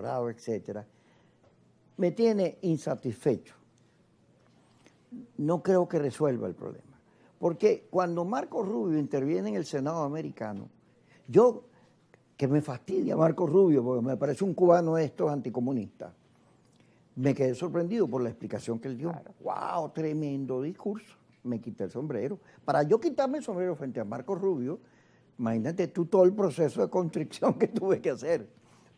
doctorado, etcétera, me tiene insatisfecho. No creo que resuelva el problema. Porque cuando Marco Rubio interviene en el Senado americano, yo, que me fastidia Marco Rubio, porque me parece un cubano de estos anticomunistas, me quedé sorprendido por la explicación que él dio. Claro. ¡Wow! Tremendo discurso. Me quité el sombrero. Para yo quitarme el sombrero frente a Marco Rubio, imagínate tú todo el proceso de constricción que tuve que hacer.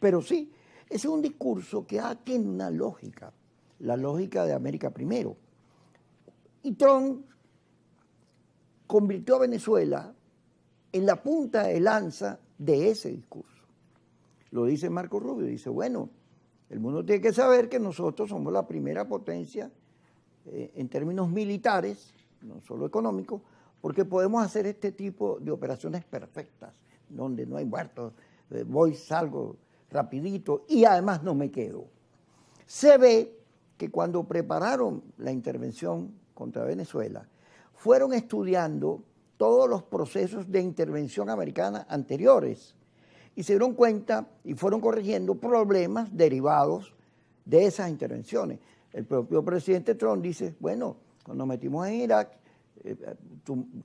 Pero sí, ese es un discurso que tiene una lógica, la lógica de América primero. Y Trump convirtió a Venezuela en la punta de lanza de ese discurso. Lo dice Marco Rubio, dice, bueno, el mundo tiene que saber que nosotros somos la primera potencia en términos militares, no solo económicos, porque podemos hacer este tipo de operaciones perfectas, donde no hay muertos, voy, salgo rapidito y además no me quedo. Se ve que cuando prepararon la intervención contra Venezuela, fueron estudiando todos los procesos de intervención americana anteriores y se dieron cuenta y fueron corrigiendo problemas derivados de esas intervenciones. El propio presidente Trump dice, bueno, cuando metimos en Irak,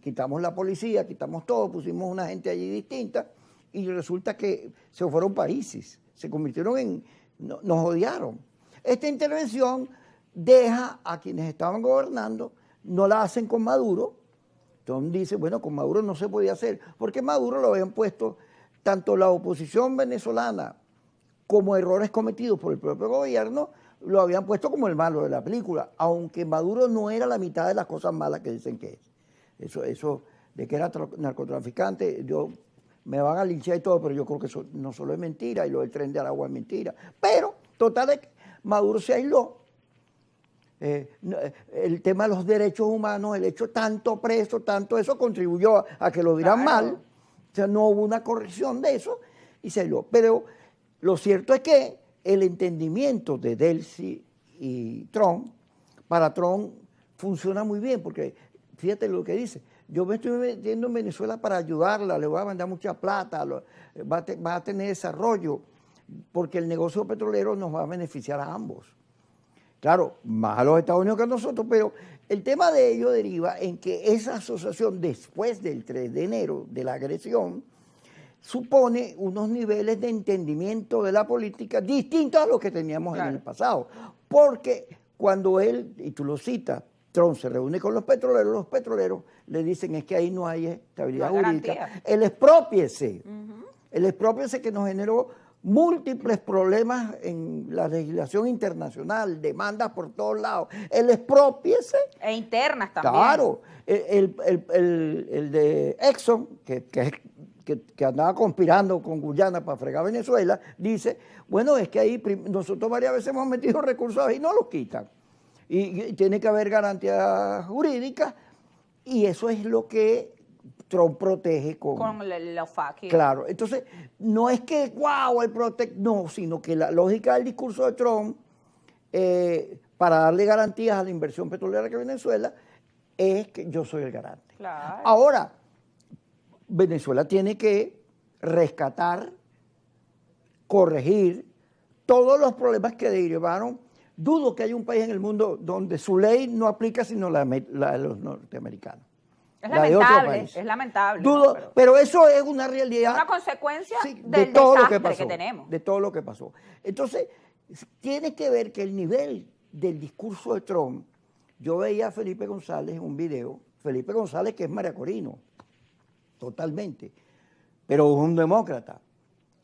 quitamos la policía, quitamos todo, pusimos una gente allí distinta y resulta que se fueron países, se convirtieron en, nos odiaron. Esta intervención deja a quienes estaban gobernando, no la hacen con Maduro. Trump dice, bueno, con Maduro no se podía hacer, porque Maduro lo habían puesto tanto la oposición venezolana como errores cometidos por el propio gobierno, lo habían puesto como el malo de la película, aunque Maduro no era la mitad de las cosas malas que dicen que es. Eso de que era narcotraficante, me van a linchar y todo, pero yo creo que eso no solo es mentira, y lo del Tren de Aragua es mentira. Pero, total, es que Maduro se aisló. El tema de los derechos humanos, el hecho tanto preso, tanto eso, contribuyó a que lo dirán mal. O sea, no hubo una corrección de eso y se aisló. Pero lo cierto es que el entendimiento de Delcy y Trump, para Trump funciona muy bien, porque fíjate lo que dice, yo me estoy metiendo en Venezuela para ayudarla, le voy a mandar mucha plata, va a tener desarrollo, porque el negocio petrolero nos va a beneficiar a ambos. Claro, más a los Estados Unidos que a nosotros, pero el tema de ello deriva en que esa asociación después del 3 de enero de la agresión supone unos niveles de entendimiento de la política distintos a los que teníamos en el pasado. Porque cuando él, y tú lo citas, Trump se reúne con los petroleros le dicen es que ahí no hay estabilidad jurídica. El expropiese que nos generó múltiples problemas en la legislación internacional, demandas por todos lados. El expropiese. E internas también. Claro, el de Exxon, que andaba conspirando con Guyana para fregar Venezuela, dice, bueno, es que ahí nosotros varias veces hemos metido recursos ahí y no los quitan. Y tiene que haber garantías jurídicas y eso es lo que Trump protege con los FARC. Claro, entonces no es que, wow, el no, sino que la lógica del discurso de Trump para darle garantías a la inversión petrolera que Venezuela es que yo soy el garante. Claro. Ahora, Venezuela tiene que rescatar, corregir todos los problemas que derivaron. Dudo que haya un país en el mundo donde su ley no aplica sino la de los norteamericanos. Es lamentable. Dudo, ¿no? pero eso es una realidad. Una consecuencia de todo lo que pasó, que tenemos. De todo lo que pasó. Entonces, tiene que ver que el nivel del discurso de Trump, yo veía a Felipe González en un video, Felipe González que es mariacorino, totalmente, pero es un demócrata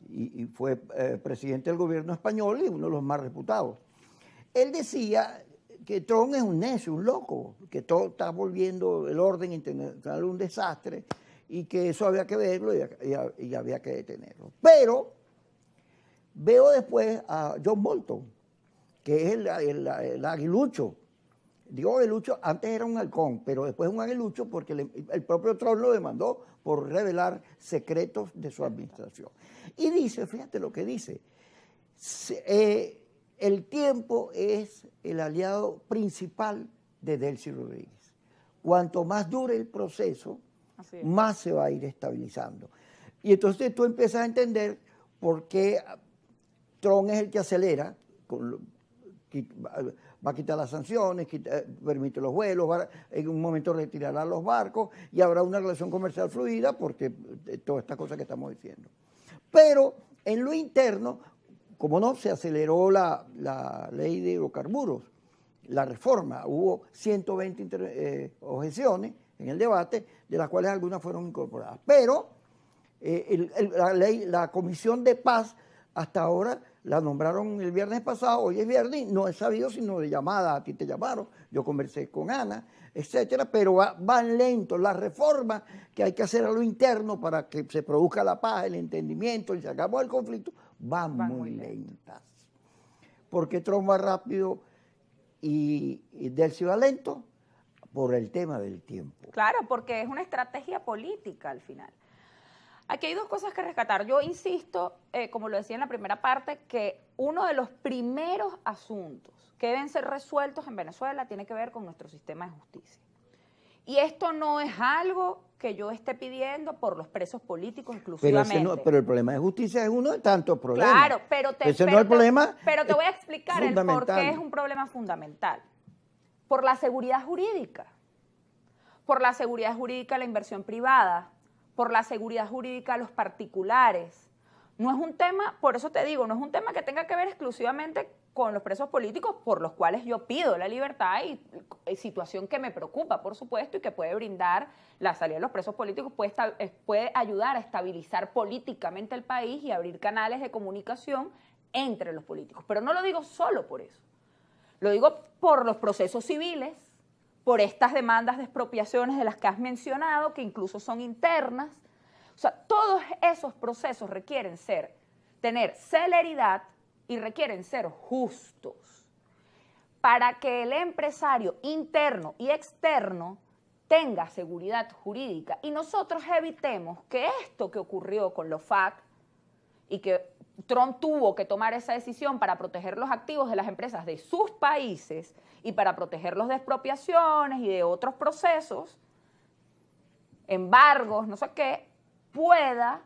y fue presidente del gobierno español y uno de los más reputados. Él decía que Trump es un necio, un loco, que todo está volviendo el orden internacional un desastre y que eso había que verlo y había que detenerlo. Pero veo después a John Bolton, que es el aguilucho. Digo aguilucho, antes era un halcón, pero después es un aguilucho porque el propio Trump lo demandó por revelar secretos de su administración. Y dice, fíjate lo que dice, el tiempo es el aliado principal de Delcy Rodríguez. Cuanto más dure el proceso, más se va a ir estabilizando. Y entonces tú empiezas a entender por qué Trump es el que acelera, va a quitar las sanciones, permite los vuelos, en un momento retirará los barcos y habrá una relación comercial fluida porque todas estas cosas que estamos diciendo. Pero en lo interno, como no, se aceleró la ley de hidrocarburos, la reforma, hubo 120 objeciones en el debate, de las cuales algunas fueron incorporadas. Pero la Comisión de Paz hasta ahora la nombraron el viernes pasado, hoy es viernes, no he sabido sino de llamada, a ti te llamaron, yo conversé con Ana, etcétera, pero van lentos. Las reformas que hay que hacer a lo interno para que se produzca la paz, el entendimiento y se acabe el conflicto, van muy lentas. ¿Por qué Trump va rápido y Delcy va lento? Por el tema del tiempo. Claro, porque es una estrategia política al final. Aquí hay dos cosas que rescatar. Yo insisto, como lo decía en la primera parte, que uno de los primeros asuntos que deben ser resueltos en Venezuela tiene que ver con nuestro sistema de justicia. Y esto no es algo que yo esté pidiendo por los presos políticos exclusivamente. Pero el problema de justicia es uno de tantos problemas. Claro, pero te voy a explicar el por qué es un problema fundamental. Por la seguridad jurídica. Por la seguridad jurídica de la inversión privada. Por la seguridad jurídica de los particulares. No es un tema, por eso te digo, no es un tema que tenga que ver exclusivamente con los presos políticos, por los cuales yo pido la libertad y situación que me preocupa, por supuesto, y que puede brindar la salida de los presos políticos, puede ayudar a estabilizar políticamente el país y abrir canales de comunicación entre los políticos. Pero no lo digo solo por eso, lo digo por los procesos civiles, por estas demandas de expropiaciones de las que has mencionado, que incluso son internas. O sea, todos esos procesos requieren tener celeridad y requieren ser justos para que el empresario interno y externo tenga seguridad jurídica y nosotros evitemos que esto que ocurrió con los FAC y que Trump tuvo que tomar esa decisión para proteger los activos de las empresas de sus países y para protegerlos de expropiaciones y de otros procesos, embargos, no sé qué, pueda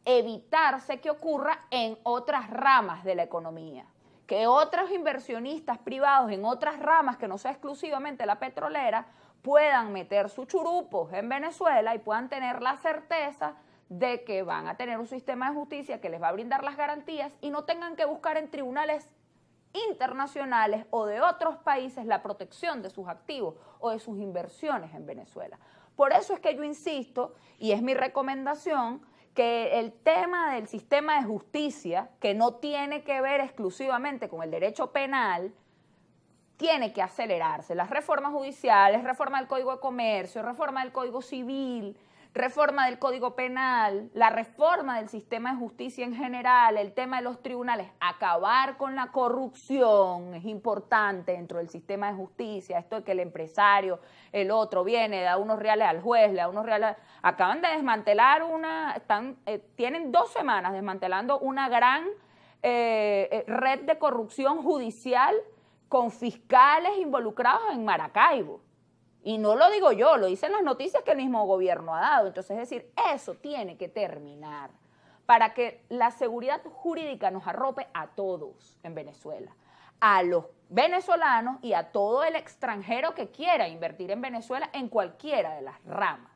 evitarse que ocurra en otras ramas de la economía, que otros inversionistas privados en otras ramas que no sea exclusivamente la petrolera puedan meter sus churupos en Venezuela y puedan tener la certeza de que van a tener un sistema de justicia que les va a brindar las garantías y no tengan que buscar en tribunales internacionales o de otros países la protección de sus activos o de sus inversiones en Venezuela. Por eso es que yo insisto, y es mi recomendación, que el tema del sistema de justicia, que no tiene que ver exclusivamente con el derecho penal, tiene que acelerarse. Las reformas judiciales, reforma del Código de Comercio, reforma del Código Civil, reforma del Código Penal, la reforma del sistema de justicia en general, el tema de los tribunales, acabar con la corrupción es importante dentro del sistema de justicia, esto de que el empresario, el otro viene, da unos reales al juez, le da unos reales, acaban de desmantelar tienen 2 semanas desmantelando una gran red de corrupción judicial con fiscales involucrados en Maracaibo. Y no lo digo yo, lo dicen las noticias que el mismo gobierno ha dado. Entonces, es decir, eso tiene que terminar para que la seguridad jurídica nos arrope a todos en Venezuela, a los venezolanos y a todo el extranjero que quiera invertir en Venezuela en cualquiera de las ramas.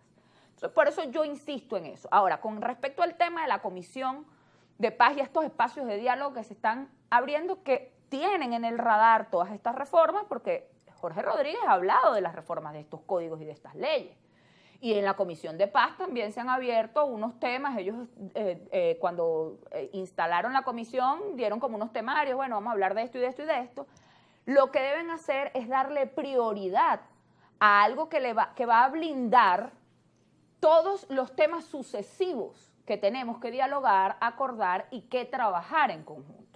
Entonces, por eso yo insisto en eso. Ahora, con respecto al tema de la Comisión de Paz y estos espacios de diálogo que se están abriendo, que tienen en el radar todas estas reformas, porque Jorge Rodríguez ha hablado de las reformas de estos códigos y de estas leyes. Y en la Comisión de Paz también se han abierto unos temas. Ellos cuando instalaron la comisión dieron como unos temarios, bueno, vamos a hablar de esto y de esto y de esto. Lo que deben hacer es darle prioridad a algo que va a blindar todos los temas sucesivos que tenemos que dialogar, acordar y que trabajar en conjunto.